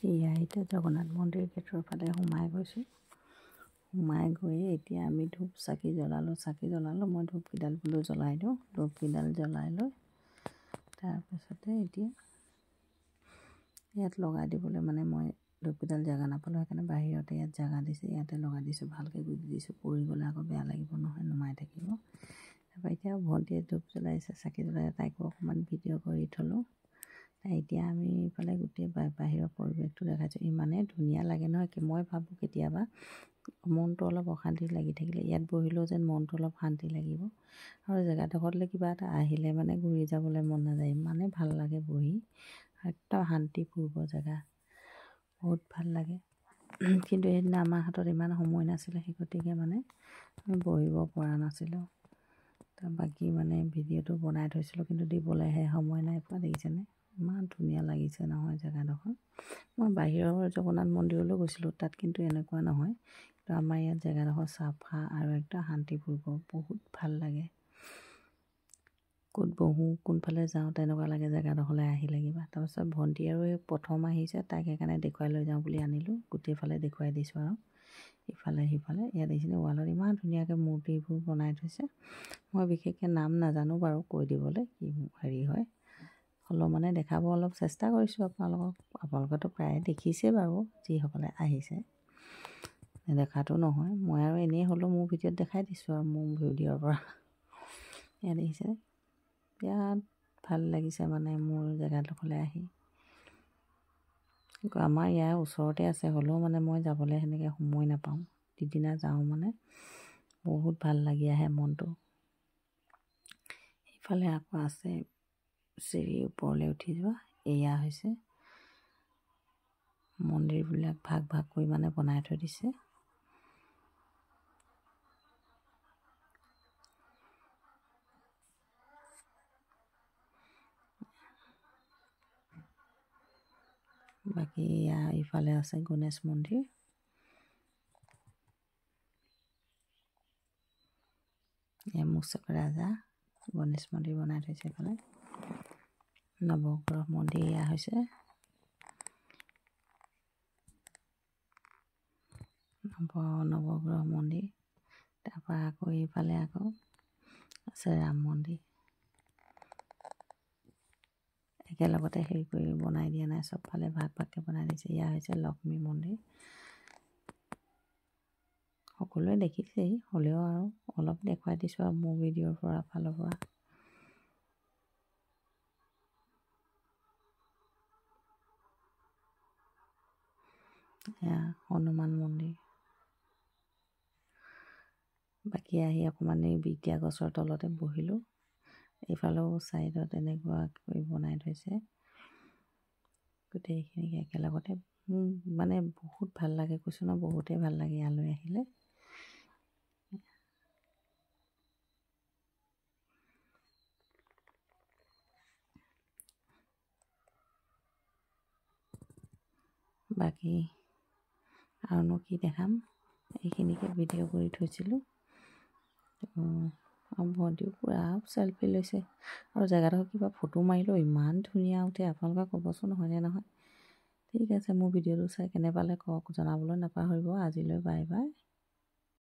এয়া এতিয়া জগন্নাথ মন্দিৰ গেটৰ ফালে সোমাই গৈছোঁ। সোমাই গৈ এতিয়া আমি ধূপ চাকি জ্বলালোঁ। মই ধূপকেইডাল বোলো জ্বলাই দিওঁ। ধূপকেইডাল জ্বলাই লৈ তাৰপিছতে এতিয়া ইয়াত লগাই দিবলৈ মানে মই ধূপকেইডাল জেগা নাপালোঁ, সেইকাৰণে বাহিৰতে ইয়াত জেগা দিছে, ইয়াতে লগাই দিছোঁ। ভালকৈ গুজি দিছোঁ, পৰি গ'লে আকৌ বেয়া লাগিব নহয়, নুমাই থাকিব। তাৰপৰা এতিয়া ভণ্টিয়ে ধূপ জ্বলাইছে, চাকি জ্বলাই, তাইকো অকণমান ভিডিঅ' কৰি থ'লোঁ। এতিয়া আমি এইফালে গোটেই বাহিৰৰ পৰিৱেশটো দেখাইছোঁ। ইমানেই ধুনীয়া লাগে নহয়, মই ভাবোঁ কেতিয়াবা মনটো অলপ অশান্তি লাগি থাকিলে ইয়াত বহিলেও যেন মনটো অলপ শান্তি লাগিব। আৰু জেগাডোখৰলৈ কিবা এটা আহিলে মানে ঘূৰি যাবলৈ মন নাযায়, ইমানেই ভাল লাগে বহি। একদম শান্তিপূৰ্ব জেগা, বহুত ভাল লাগে। কিন্তু সেইদিনা আমাৰ হাতত ইমান সময় নাছিলে, সেই গতিকে মানে আমি বহিব পৰা নাছিলোঁ। বাকী মানে ভিডিঅ'টো বনাই থৈছিলোঁ, কিন্তু দিবলৈহে সময় নাই পোৱা। দেখিছেনে ইমান ধুনীয়া লাগিছে নহয় জেগাডোখৰ। মই বাহিৰৰ জগন্নাথ মন্দিৰলৈ গৈছিলোঁ, তাত কিন্তু এনেকুৱা নহয়। কিন্তু আমাৰ ইয়াত জেগাডোখৰ চাফা আৰু একদম শান্তিপূৰ্ব, বহুত ভাল লাগে। ক'ত বহোঁ, কোনফালে যাওঁ তেনেকুৱা লাগে জেগাডোখৰলৈ আহিলে কিবা। তাৰপিছত ভণ্টি আৰু এই প্ৰথম আহিছে, তাইক সেইকাৰণে দেখুৱাই লৈ যাওঁ বুলি আনিলোঁ। গোটেইফালে দেখুৱাই দিছোঁ আৰু ইফালে সিফালে। ইয়াত দেখিছেনে ৱালত ইমান ধুনীয়াকৈ মূৰ্তিবোৰ বনাই থৈছে। মই বিশেষকৈ নাম নাজানো বাৰু কৈ দিবলৈ কি হেৰি হয়, হ'লেও মানে দেখাব অলপ চেষ্টা কৰিছোঁ আপোনালোকক। আপোনালোকেতো প্ৰায়ে দেখিছেই বাৰু যিসকলে আহিছে, নেদেখাটো নহয়। মই আৰু এনেই হ'লেও মোৰ ভিডিঅ'ত দেখাই দিছোঁ আৰু মোৰ ভিডিঅ'ৰ পৰা। ইয়াত দেখিছে বিৰাট ভাল লাগিছে মানে মোৰ জেগাডোখৰলৈ আহি। আমাৰ ইয়াৰ ওচৰতে আছে, হ'লেও মানে মই যাবলৈ সেনেকৈ সময় নাপাওঁ। যিদিনা যাওঁ মানে বহুত ভাল লাগি আহে মনটো। ইফালে আকৌ আছে চিৰি ওপৰলৈ উঠি যোৱা। এয়া হৈছে মন্দিৰবিলাক ভাগ ভাগকৈ মানে বনাই থৈ দিছে। বাকী ইফালে আছে গণেশ মন্দিৰ। মূচক ৰাজা গণেশ মন্দিৰ বনাই থৈছে এইফালে। নৱগ্ৰহ মন্দিৰ এয়া হৈছে নৱগ্ৰহ মন্দিৰ। তাৰপৰা আকৌ এইফালে আকৌ আছে ৰাম মন্দিৰ। একেলগতে হেৰি কৰি বনাই দিয়া নাই, চবফালে ভাগ ভাগকৈ বনাই দিছে। এয়া হৈছে লক্ষ্মী মন্দিৰ। সকলোৱে দেখিছেই, হ'লেও আৰু অলপ দেখুৱাই দিছোঁ আৰু মোৰ ভিডিঅ'ৰ ফালৰ পৰা। এয়া হনুমান মন্দিৰ। বাকী আহি অকণমান এই বিদ্যা গছৰ তলতে বহিলোঁ। এইফালেও ছাইডত এনেকুৱা কৰি বনাই থৈছে। গোটেইখিনিকে একেলগতে মানে বহুত ভাল লাগে, কৈছোঁ ন, বহুতেই ভাল লাগে ইয়ালৈ আহিলে। বাকী আৰুনো কি দেখাম, এইখিনিকে ভিডিঅ' কৰি থৈছিলোঁ। ভণ্টিও পূৰা চেলফি লৈছে। আৰু জেগাডোখৰ কিবা ফটো মাৰিলেও ইমান ধুনীয়া উঠে, আপোনালোকে ক'বচোন হয়নে নহয়। ঠিক আছে, মোৰ ভিডিঅ'টো চাই কেনে পালে কওক, জনাবলৈ নাপাহৰিব। আজিলৈ বাই বাই।